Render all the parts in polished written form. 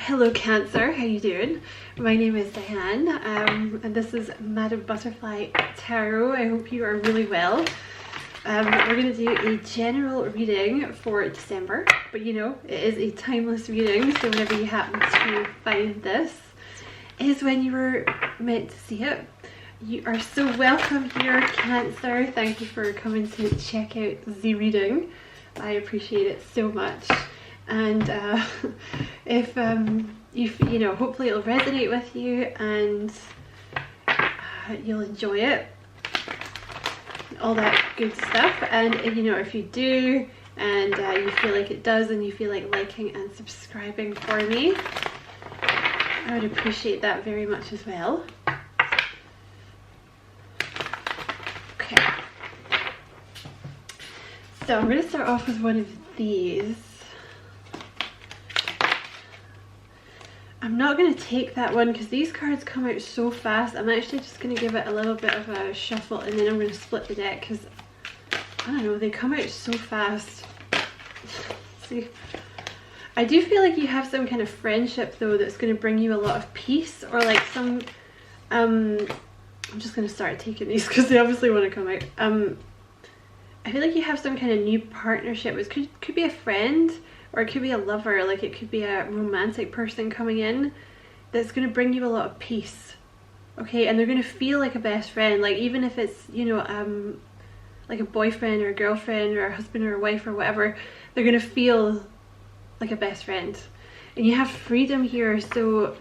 Hello Cancer, how you doing? My name is Diane, and this is Madam Butterfly Tarot. I hope you are really well. We're going to do a general reading for December, but you know, it is a timeless reading, so whenever you happen to find this is when you were meant to see it. You are so welcome here, Cancer. Thank you for coming to check out the reading. I appreciate it so much. And if you know, hopefully it'll resonate with you and you'll enjoy it, all that good stuff. And you know, if you do and you feel like it does and you feel like liking and subscribing for me, I would appreciate that very much as well. Okay, so I'm going to start off with one of these. I'm not going to take that one because these cards come out so fast. I'm actually just going to give it a little bit of a shuffle and then I'm going to split the deck because, I don't know, they come out so fast. See, I do feel like you have some kind of friendship though that's going to bring you a lot of peace, or like some, I'm just going to start taking these because they obviously want to come out. I feel like you have some kind of new partnership. It could be a friend, or it could be a lover, like it could be a romantic person coming in that's going to bring you a lot of peace, okay? And they're going to feel like a best friend, like even if it's, you know, like a boyfriend or a girlfriend or a husband or a wife or whatever, they're going to feel like a best friend. And you have freedom here, so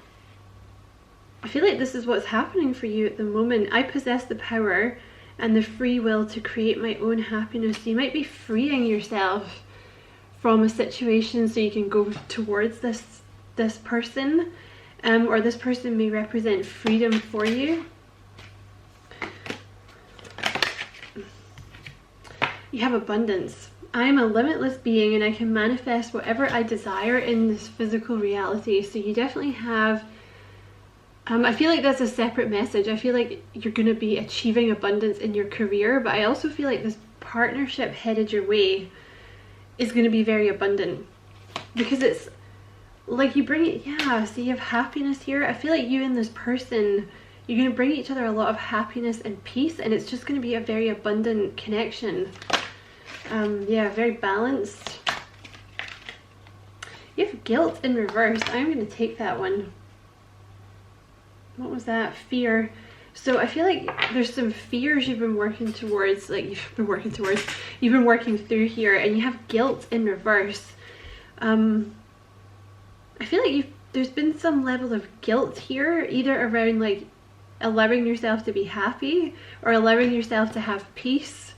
I feel like this is what's happening for you at the moment. I possess the power and the free will to create my own happiness. So you might be freeing yourself from a situation so you can go towards this person, or this person may represent freedom for you. You have abundance. I am a limitless being and I can manifest whatever I desire in this physical reality. So you definitely have, I feel like that's a separate message. I feel like you're going to be achieving abundance in your career, but I also feel like this partnership headed your way is going to be very abundant because it's like you bring it, yeah, so you have happiness here. I feel like you and this person, you're going to bring each other a lot of happiness and peace, and it's just going to be a very abundant connection. Yeah, very balanced. You have guilt in reverse. I'm going to take that one. What was that? Fear. So I feel like there's some fears you've been working towards, you've been working through here, and you have guilt in reverse. I feel like there's been some level of guilt here, either around like allowing yourself to be happy or allowing yourself to have peace,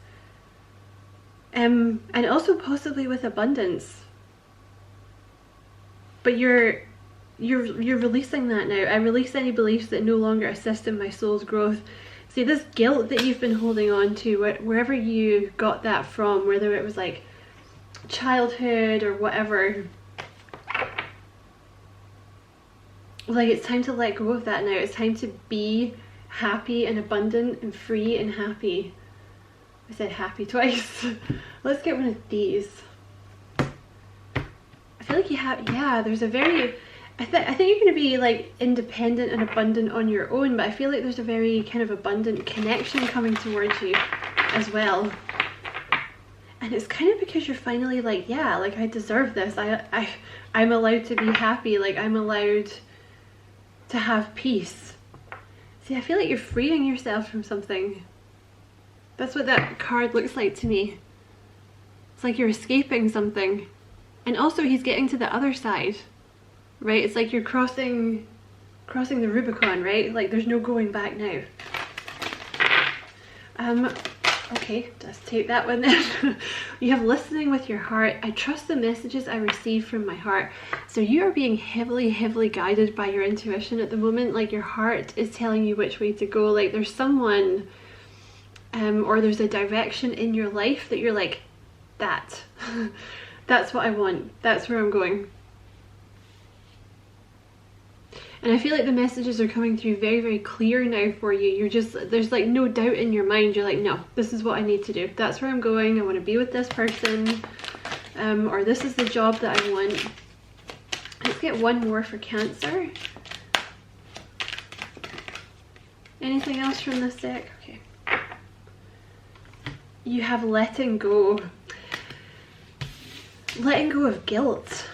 and also possibly with abundance. But you're releasing that now. I release any beliefs that no longer assist in my soul's growth. See, this guilt that you've been holding on to, wherever you got that from, whether it was like childhood or whatever, like it's time to let go of that now. It's time to be happy and abundant and free and happy. I said happy twice. Let's get one of these. I feel like you have, yeah, there's a very, I think you're going to be like independent and abundant on your own, but I feel like there's a very kind of abundant connection coming towards you as well. And it's kind of because you're finally like, yeah, like I deserve this. I'm allowed to be happy. Like I'm allowed to have peace. See, I feel like you're freeing yourself from something. That's what that card looks like to me. It's like you're escaping something. And also he's getting to the other side. Right, it's like you're crossing the Rubicon, right? Like there's no going back now. Okay, just take that one then. You have listening with your heart. I trust the messages I receive from my heart. So you are being heavily guided by your intuition at the moment. Like your heart is telling you which way to go. Like there's someone, or there's a direction in your life that you're like, that's what I want. That's where I'm going. And I feel like the messages are coming through very clear now for you. You're just, there's like no doubt in your mind. You're like, no, this is what I need to do. That's where I'm going. I want to be with this person. Or this is the job that I want. It's Let's get one more for Cancer. Anything else from this deck? Okay. You have letting go. Letting go of guilt.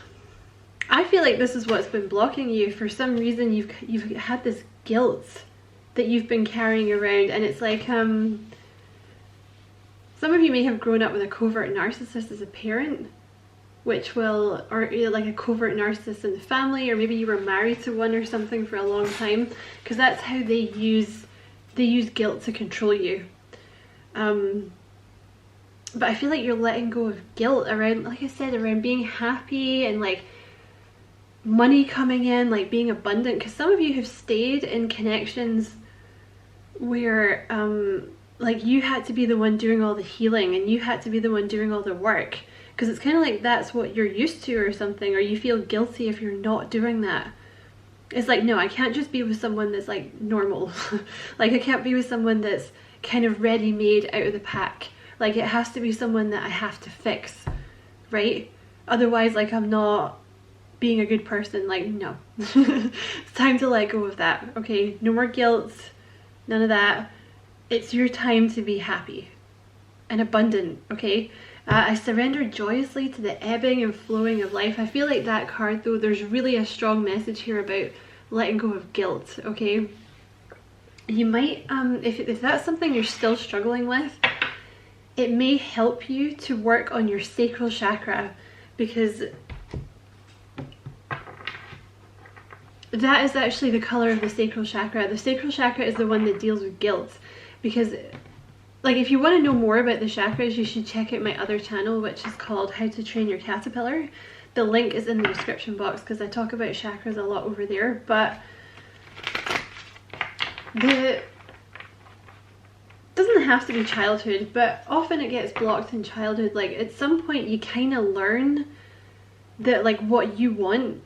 I feel like this is what's been blocking you. For some reason you've had this guilt that you've been carrying around, and it's like some of you may have grown up with a covert narcissist as a parent, which will, or like a covert narcissist in the family, or maybe you were married to one or something for a long time, because that's how they use guilt to control you. But I feel like you're letting go of guilt around, like I said, around being happy and like money coming in, like being abundant, because some of you have stayed in connections where like you had to be the one doing all the healing and you had to be the one doing all the work, because it's kind of like that's what you're used to or something, or you feel guilty if you're not doing that. It's like, no, I can't just be with someone that's like normal. Like I can't be with someone that's kind of ready-made out of the pack. Like it has to be someone that I have to fix, right? Otherwise, like I'm not being a good person. Like, no. It's time to let go of that, okay? No more guilt, none of that. It's your time to be happy and abundant, okay? I surrender joyously to the ebbing and flowing of life. I feel like that card though, there's really a strong message here about letting go of guilt, okay? You might, if that's something you're still struggling with, it may help you to work on your sacral chakra, because that is actually the color of the sacral chakra. The sacral chakra is the one that deals with guilt, because like if you want to know more about the chakras, you should check out my other channel, which is called How to Train Your Caterpillar. The link is in the description box because I talk about chakras a lot over there. But doesn't have to be childhood, but often it gets blocked in childhood. Like at some point you kind of learn that like what you want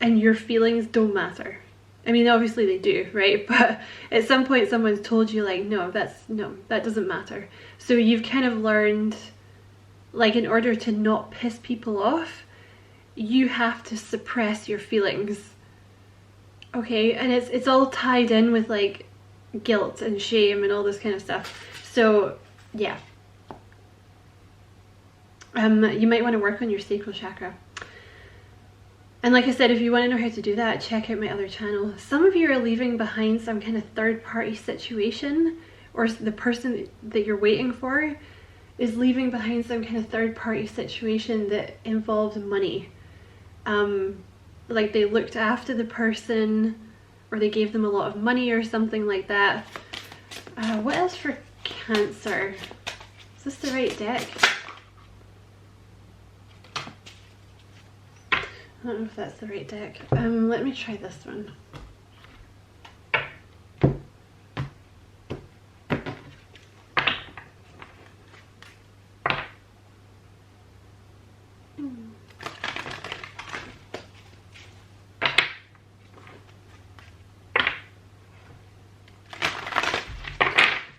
and your feelings don't matter. I mean, obviously they do, right? But at some point someone's told you like, no, that doesn't matter. So you've kind of learned, like, in order to not piss people off, you have to suppress your feelings, okay? And it's all tied in with like guilt and shame and all this kind of stuff. So yeah, you might want to work on your sacral chakra. And like I said, if you want to know how to do that, check out my other channel. Some of you are leaving behind some kind of third-party situation, or the person that you're waiting for is leaving behind some kind of third-party situation that involves money. Like they looked after the person, or they gave them a lot of money or something like that. What else for Cancer? Is this the right deck? I don't know if that's the right deck. Let me try this one.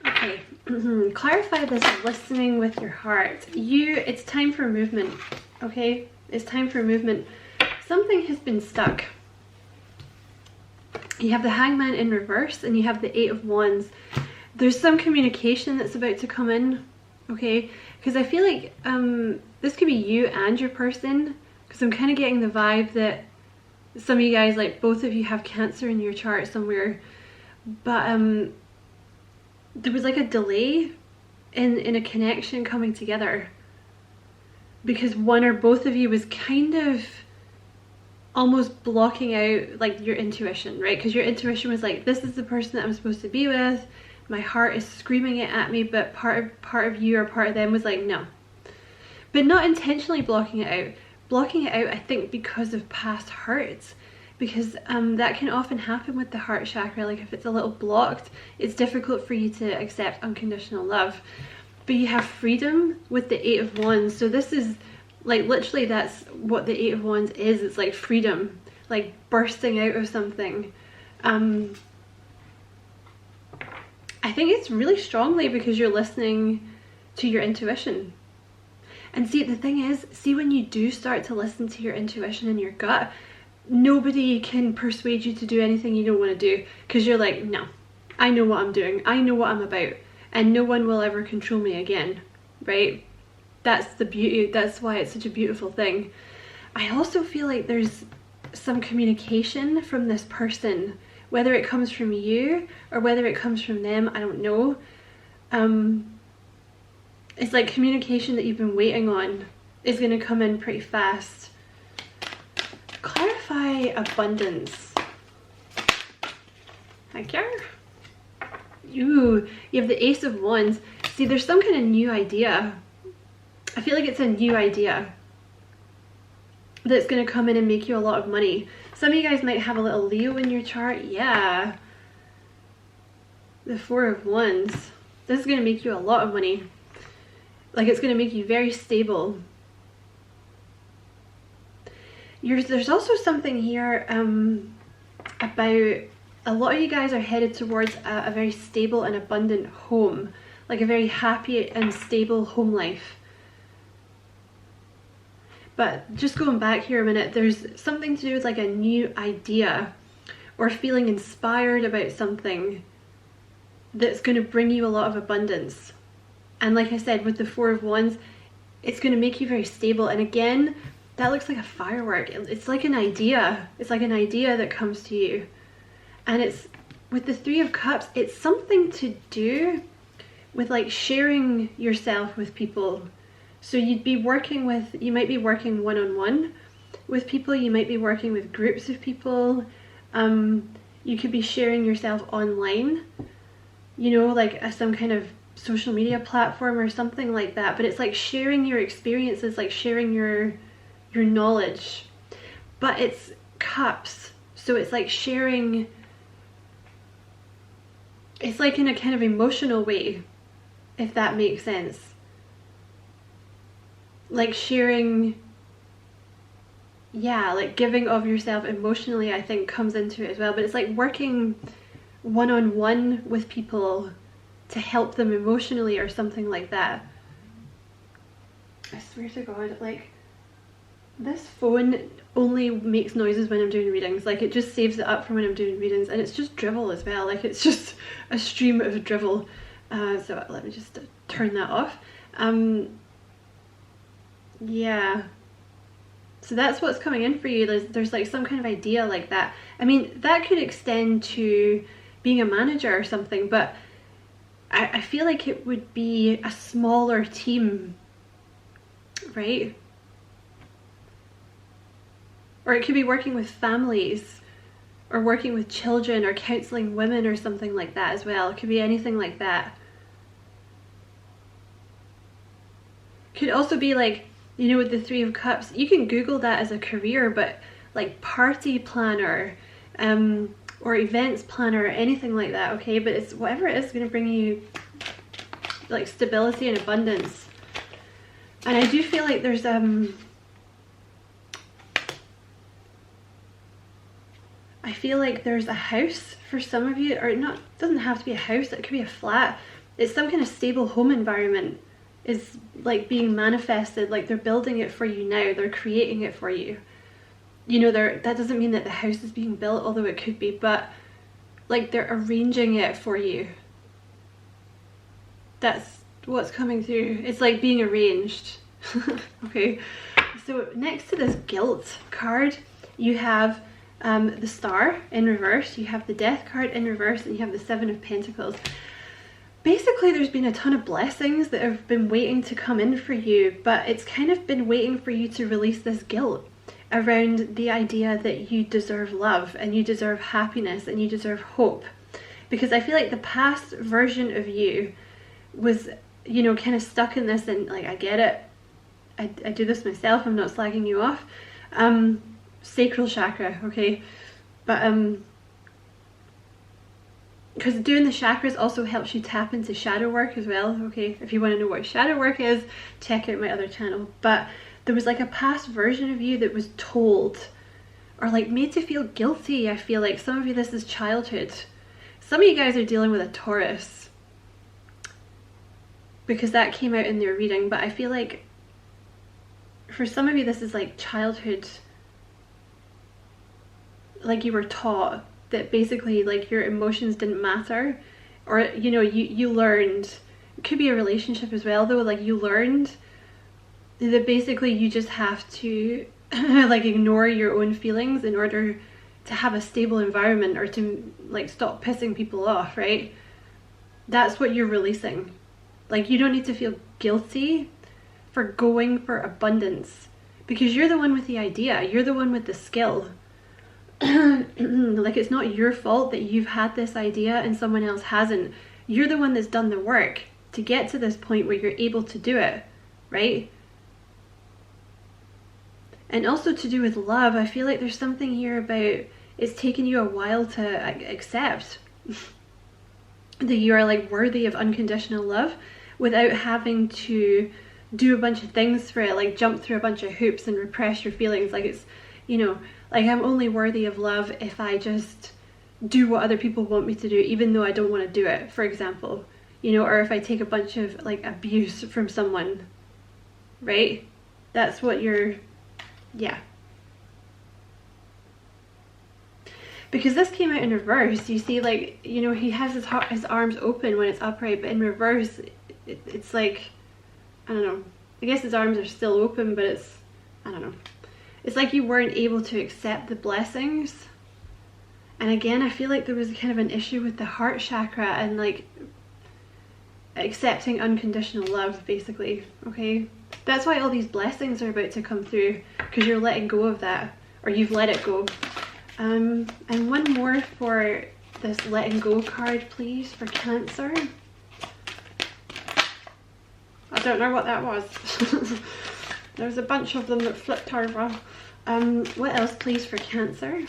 Okay, clarify this listening with your heart. It's time for movement, okay? It's time for movement. Something has been stuck. You have the Hangman in reverse and you have the Eight of Wands. There's some communication that's about to come in, okay? Because I feel like this could be you and your person, because I'm kind of getting the vibe that some of you guys, like both of you, have Cancer in your chart somewhere. But there was like a delay in a connection coming together, because one or both of you was kind of almost blocking out like your intuition, right? Because your intuition was like, this is the person that I'm supposed to be with, my heart is screaming it at me, but part of you or part of them was like, no. But not intentionally blocking it out. Blocking it out, I think, because of past hurts, because that can often happen with the heart chakra. Like if it's a little blocked, it's difficult for you to accept unconditional love. But you have freedom with the Eight of Wands. So this is like literally, that's what the Eight of Wands is. It's like freedom, like bursting out of something. I think it's really strongly because you're listening to your intuition. And see, the thing is, see, when you do start to listen to your intuition and your gut, nobody can persuade you to do anything you don't want to do, because you're like, no, I know what I'm doing, I know what I'm about, and no one will ever control me again, right? That's the beauty, that's why it's such a beautiful thing. I also feel like there's some communication from this person, whether it comes from you or whether it comes from them, I don't know. It's like communication that you've been waiting on is going to come in pretty fast. Clarify abundance. Thank you. Ooh, you have the Ace of Wands. See, there's some kind of new idea. I feel like it's a new idea that's going to come in and make you a lot of money. Some of you guys might have a little Leo in your chart. Yeah. The Four of Wands. This is going to make you a lot of money. Like, it's going to make you very stable. There's also something here about a lot of you guys are headed towards a very stable and abundant home. Like a very happy and stable home life. But just going back here a minute, there's something to do with like a new idea or feeling inspired about something that's going to bring you a lot of abundance. And like I said, with the Four of Wands, it's going to make you very stable. And again, that looks like a firework. It's like an idea. It's like an idea that comes to you. And it's with the Three of Cups, it's something to do with like sharing yourself with people. So you'd be working with, you might be working one-on-one with people, you might be working with groups of people, you could be sharing yourself online, you know, like some kind of social media platform or something like that. But it's like sharing your experiences, like sharing your knowledge. But it's cups, so it's like sharing, it's like in a kind of emotional way, if that makes sense. Like sharing, yeah, like giving of yourself emotionally, I think comes into it as well. But it's like working one-on-one with people to help them emotionally or something like that. I swear to God, like, this phone only makes noises when I'm doing readings. Like, it just saves it up for when I'm doing readings, and it's just drivel as well. Like, it's just a stream of drivel. So let me just turn that off. Yeah, so that's what's coming in for you. There's like some kind of idea like that. I mean, that could extend to being a manager or something, but I feel like it would be a smaller team, right? Or it could be working with families or working with children or counseling women or something like that as well. It could be anything like that. Could also be like, you know, with the Three of Cups, you can Google that as a career, but like party planner or events planner or anything like that, okay? But it's whatever it is going to bring you like stability and abundance. And I do feel like there's I feel like there's a house for some of you, or not, it doesn't have to be a house, it could be a flat. It's some kind of stable home environment is like being manifested, like they're building it for you now, they're creating it for you. You know, that doesn't mean that the house is being built, although it could be, but like they're arranging it for you. That's what's coming through. It's like being arranged. Okay, so next to this guilt card, you have the Star in reverse, you have the Death card in reverse, and you have the Seven of Pentacles. Basically, there's been a ton of blessings that have been waiting to come in for you, but it's kind of been waiting for you to release this guilt around the idea that you deserve love and you deserve happiness and you deserve hope. Because I feel like the past version of you was, you know, kind of stuck in this, and like, I get it. I do this myself, I'm not slagging you off. Sacral chakra, okay? But because doing the chakras also helps you tap into shadow work as well, okay? If you want to know what shadow work is, check out my other channel. But there was like a past version of you that was told or like made to feel guilty. I feel like some of you, this is childhood. Some of you guys are dealing with a Taurus because that came out in their reading, but I feel like for some of you this is like childhood like you were taught that basically like your emotions didn't matter, or you know, you learned, it could be a relationship as well though, like you learned that basically you just have to like ignore your own feelings in order to have a stable environment, or to like stop pissing people off, right? That's what you're releasing. Like you don't need to feel guilty for going for abundance, because you're the one with the idea, you're the one with the skill. Like it's not your fault that you've had this idea and someone else hasn't. You're the one that's done the work to get to this point where you're able to do it, right? And also to do with love, I feel like there's something here about it's taken you a while to accept that you are like worthy of unconditional love without having to do a bunch of things for it, like jump through a bunch of hoops and repress your feelings. Like it's, you know, like I'm only worthy of love if I just do what other people want me to do, even though I don't want to do it, for example, you know, or if I take a bunch of like abuse from someone, right? That's what you're, yeah. Because this came out in reverse, you see, like, you know, he has his arms open when it's upright, but in reverse, it's like, I don't know, I guess his arms are still open, but it's, I don't know. It's like you weren't able to accept the blessings. And again, I feel like there was kind of an issue with the heart chakra and like accepting unconditional love, basically, okay? That's why all these blessings are about to come through, because you're letting go of that, or you've let it go. And one more for this letting go card, please, for Cancer. I don't know what that was. There's a bunch of them that flipped over. What else, please, for Cancer?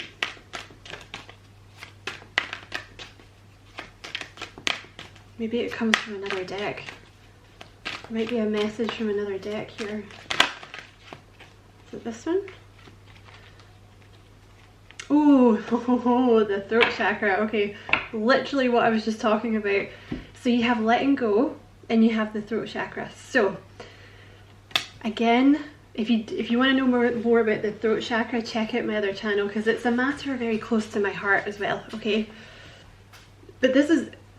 Maybe it comes from another deck. Might be a message from another deck here. Is it this one? Ooh, the throat chakra. Okay, literally what I was just talking about. So you have letting go and you have the throat chakra. So again, if you want to know more about the throat chakra, check out my other channel, because it's a matter very close to my heart as well, okay? But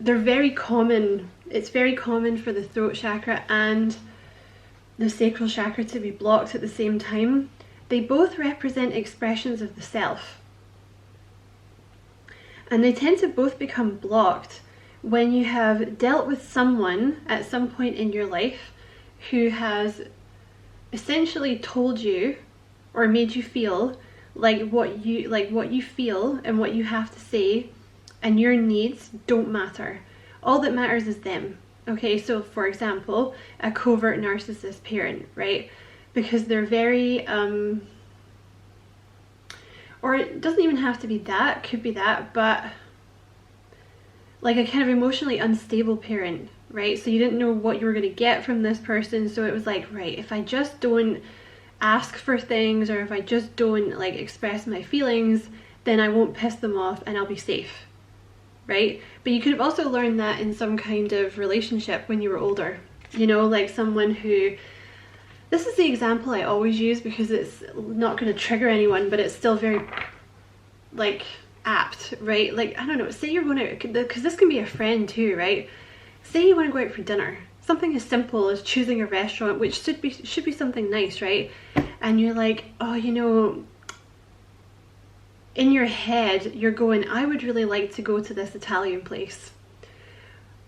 they're very common. It's very common for the throat chakra and the sacral chakra to be blocked at the same time. They both represent expressions of the self. And they tend to both become blocked when you have dealt with someone at some point in your life who has essentially told you or made you feel like what you feel and what you have to say and your needs don't matter. All that matters is them. Okay, so for example, a covert narcissist parent, right? Because they're very or it doesn't even have to be that, could be that, but like a kind of emotionally unstable parent, right? So you didn't know what you were going to get from this person, so it was like, right, if I just don't ask for things, or if I just don't like express my feelings, then I won't piss them off and I'll be safe, right? But you could have also learned that in some kind of relationship when you were older, you know, like someone who, this is the example I always use because it's not going to trigger anyone, but it's still very like apt, right? Like, I don't know, say you're going out, because this can be a friend too, right? Say you want to go out for dinner, something as simple as choosing a restaurant, which should be something nice, right? And you're like, oh, you know, in your head you're going, I would really like to go to this Italian place,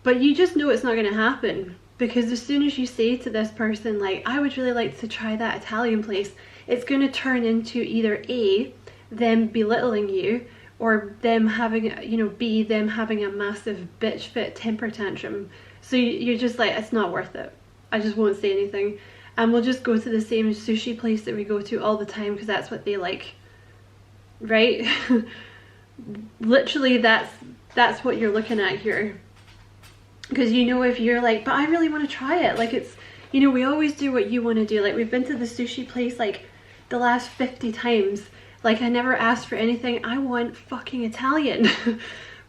but you just know it's not going to happen, because as soon as you say to this person like, I would really like to try that Italian place, it's going to turn into either A, them belittling you, or them having, you know, B, them having a massive bitch fit temper tantrum. So you're just like, it's not worth it, I just won't say anything, and we'll just go to the same sushi place that we go to all the time because that's what they like, right? Literally that's what you're looking at here. Because, you know, if you're like, but I really want to try it, like, it's, you know, we always do what you want to do. Like, we've been to the sushi place like the last 50 times, like I never asked for anything, I want fucking Italian.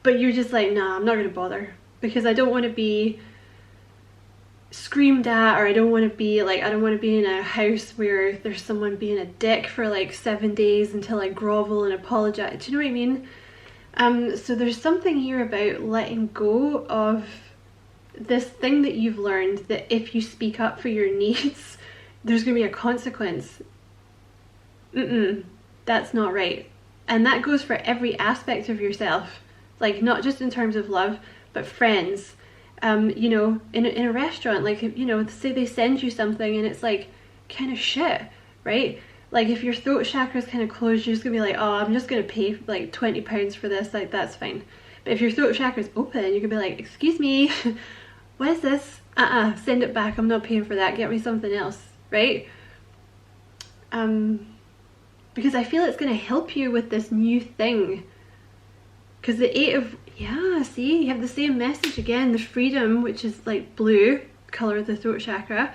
But you're just like, nah, I'm not gonna bother, because I don't want to be screamed at, or I don't want to be like, I don't want to be in a house where there's someone being a dick for like 7 days until I grovel and apologize. Do you know what I mean? So there's something here about letting go of this thing that you've learned, that if you speak up for your needs, there's going to be a consequence. That's not right. And that goes for every aspect of yourself, like not just in terms of love, but friends. You know, in a restaurant, like, you know, say they send you something and it's like kind of shit, right? Like if your throat chakra is kind of closed, you're just gonna be like, oh, I'm just gonna pay like £20 for this, like that's fine. But if your throat chakra is open, you can be like, excuse me, what is this? Send it back, I'm not paying for that, get me something else, right? Because I feel it's gonna help you with this new thing. Because the 8 of, yeah, see, you have the same message again, the freedom, which is like blue, color of the throat chakra,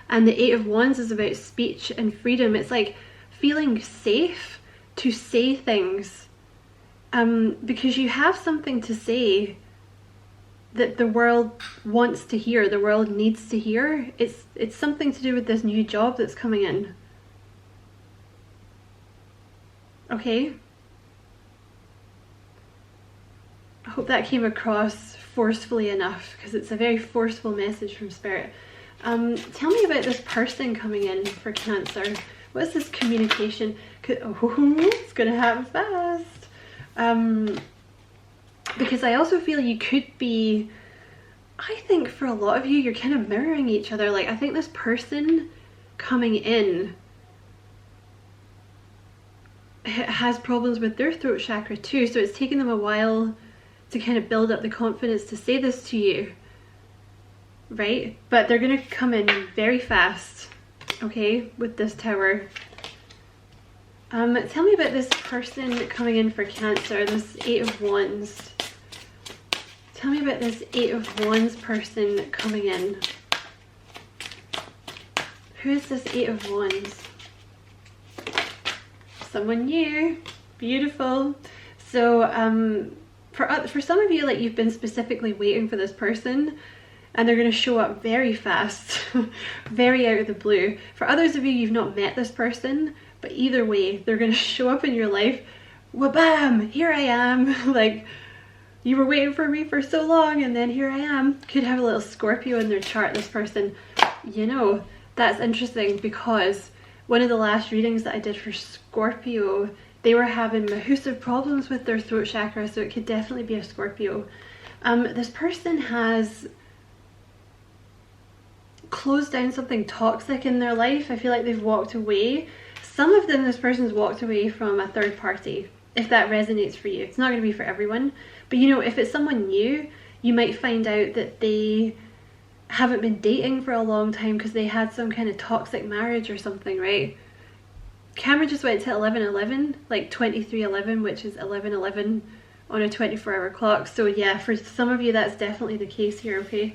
and the 8 of Wands is about speech and freedom. It's like feeling safe to say things, because you have something to say that the world wants to hear, the world needs to hear. It's something to do with this new job that's coming in. Okay? I hope that came across forcefully enough, because it's a very forceful message from Spirit. Tell me about this person coming in for Cancer. What's this communication? Oh, it's gonna happen fast. Because I also feel you could be, I think for a lot of you, you're kind of mirroring each other. Like I think this person coming in has problems with their throat chakra too, so it's taken them a while to kind of build up the confidence to say this to you, right? But they're gonna come in very fast, okay, with this Tower. Tell me about this person coming in for Cancer, this 8 of Wands. Tell me about this 8 of Wands person coming in. Who is this 8 of Wands? Someone new. Beautiful. So for some of you, like you've been specifically waiting for this person and they're going to show up very fast, very out of the blue. For others of you, you've not met this person, but either way, they're going to show up in your life. Wha-bam! Here I am. Like, you were waiting for me for so long and then here I am. Could have a little Scorpio in their chart, this person. You know, that's interesting because one of the last readings that I did for Scorpio, they were having massive problems with their throat chakra, so it could definitely be a Scorpio. This person has closed down something toxic in their life. I feel like they've walked away. Some of them, this person's walked away from a third party, if that resonates for you. It's not going to be for everyone, but you know, if it's someone new, you might find out that they haven't been dating for a long time because they had some kind of toxic marriage or something, right? Camera just went to 11:11, like 23:11, which is 11:11 on a 24-hour clock. So yeah, for some of you that's definitely the case here, okay?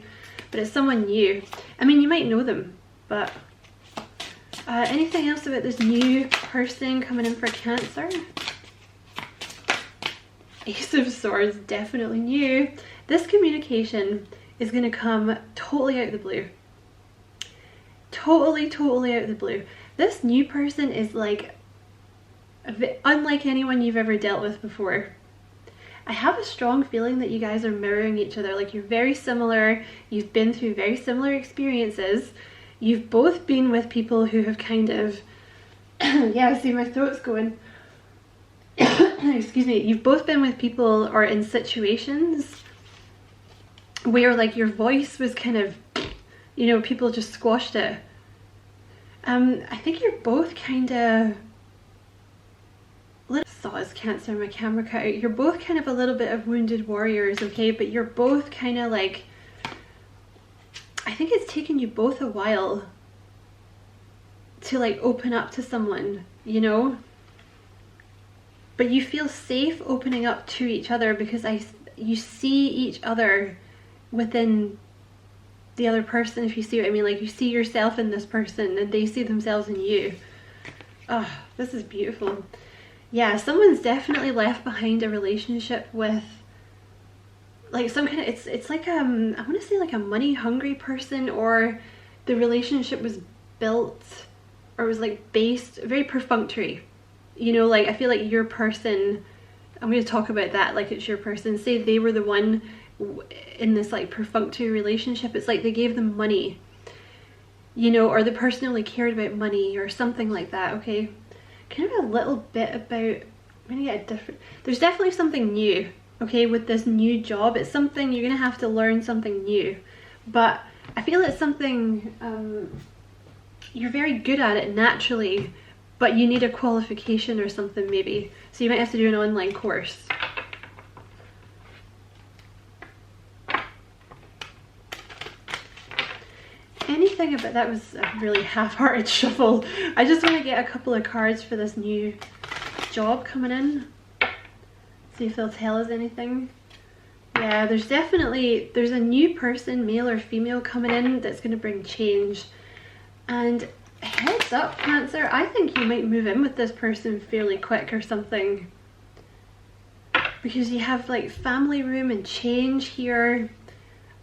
But it's someone new. I mean, you might know them, but anything else about this new person coming in for Cancer? Ace of Swords, definitely new. This communication is going to come totally out of the blue. Totally out of the blue. This new person is like unlike anyone you've ever dealt with before. I have a strong feeling that you guys are mirroring each other. Like, you're very similar. You've been through very similar experiences. You've both been with people who have kind of yeah, see, my throat's going. Excuse me. You've both been with people or in situations where like your voice was kind of, you know, people just squashed it. I think you're both kind of, saw as Cancer, my camera cut out. You're both kind of a little bit of wounded warriors, okay? But you're both kind of like, I think it's taken you both a while to like open up to someone, you know? But you feel safe opening up to each other because you see each other within the other person, if you see what I mean. Like, you see yourself in this person and they see themselves in you. Oh, this is beautiful. Yeah, someone's definitely left behind a relationship with like some kind of, it's like I want to say like a money hungry person, or the relationship was built or was like based very perfunctory, you know, like I feel like your person, I'm going to talk about that like it's your person, say they were the one in this like perfunctory relationship, it's like they gave them money, you know, or the person only cared about money or something like that. Okay, kind of a little bit about, I'm gonna get a different, there's definitely something new, okay, with this new job. It's something you're gonna have to learn, something new, but I feel it's something you're very good at it naturally, but you need a qualification or something maybe, so you might have to do an online course. Anything about that was a really half-hearted shuffle. I just want to get a couple of cards for this new job coming in, see if they'll tell us anything. Yeah, there's a new person, male or female, coming in that's going to bring change. And heads up, Cancer, I think you might move in with this person fairly quick or something, because you have like family room and change here.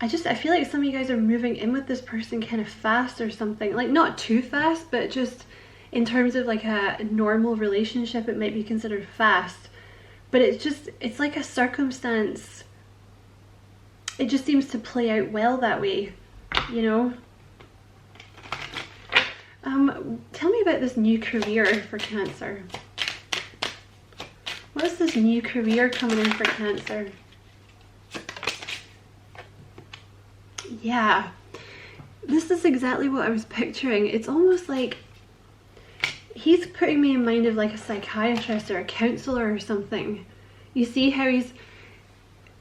I feel like some of you guys are moving in with this person kind of fast or something, like not too fast, but just in terms of like a normal relationship it might be considered fast, but it's like a circumstance, it just seems to play out well that way, you know. Tell me about this new career for Cancer. What is this new career coming in for Cancer? Yeah, this is exactly what I was picturing. It's almost like he's putting me in mind of like a psychiatrist or a counselor or something. You see how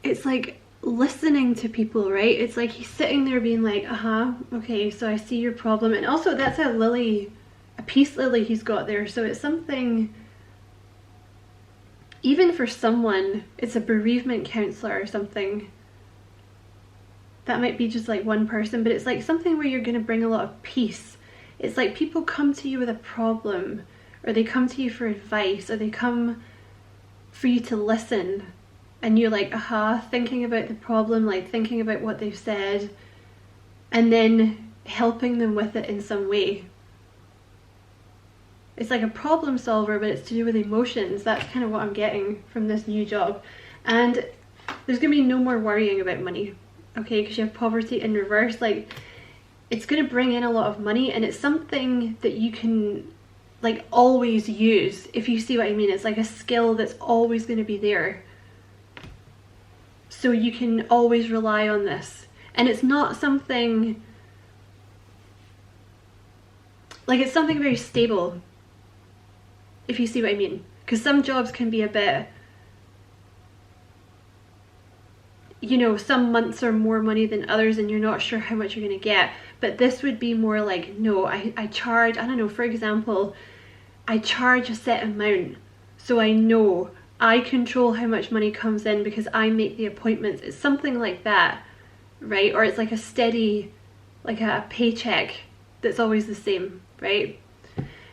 it's like listening to people, right? It's like he's sitting there being like, okay, so I see your problem. And also that's a peace lily he's got there, so it's something, even for someone, it's a bereavement counselor or something. That might be just like one person, but it's like something where you're going to bring a lot of peace. It's like people come to you with a problem, or they come to you for advice, or they come for you to listen, and you're like, thinking about the problem, like thinking about what they've said, and then helping them with it in some way. It's like a problem solver, but it's to do with emotions. That's kind of what I'm getting from this new job. And there's going to be no more worrying about money. Okay, because you have poverty in reverse. Like, it's going to bring in a lot of money, and it's something that you can like always use, if you see what I mean. It's like a skill that's always going to be there, so you can always rely on this. And it's not something like, it's something very stable, if you see what I mean. Because some jobs can be a bit, you know, some months are more money than others and you're not sure how much you're going to get. But this would be more like, no, I charge, I don't know, for example, I charge a set amount, so I know I control how much money comes in because I make the appointments. It's something like that, right? Or it's like a steady, like a paycheck that's always the same, right?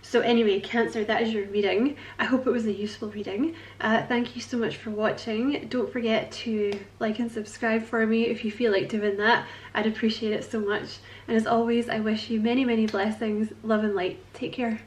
So anyway, Cancer, that is your reading. I hope it was a useful reading. Thank you so much for watching. Don't forget to like and subscribe for me if you feel like doing that. I'd appreciate it so much. And as always, I wish you many, many blessings, love and light. Take care.